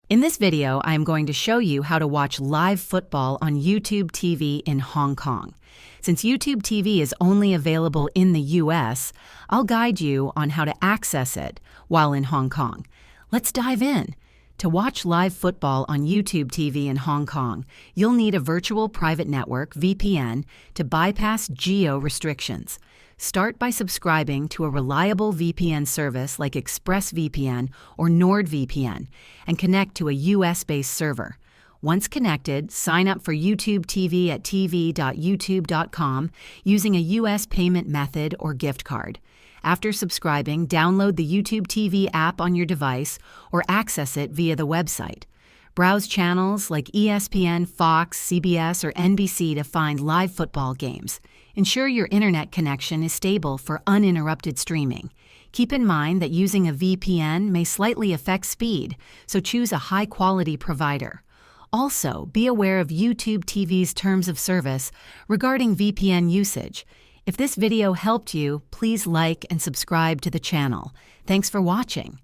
In this video, I am going to show you how to watch live football on YouTube TV in Hong Kong. Since YouTube TV is only available in the US, I'll guide you on how to access it while in Hong Kong. Let's dive in. To watch live football on YouTube TV in Hong Kong, you'll need a virtual private network, VPN, to bypass geo restrictions. Start by subscribing to a reliable VPN service like ExpressVPN or NordVPN and connect to a US-based server. Once connected, sign up for YouTube TV at tv.youtube.com using a US payment method or gift card. After subscribing, download the YouTube TV app on your device or access it via the website. Browse channels like ESPN, Fox, CBS, or NBC to find live football games. Ensure your internet connection is stable for uninterrupted streaming. Keep in mind that using a VPN may slightly affect speed, so choose a high-quality provider. Also, be aware of YouTube TV's terms of service regarding VPN usage. If this video helped you, please like and subscribe to the channel. Thanks for watching.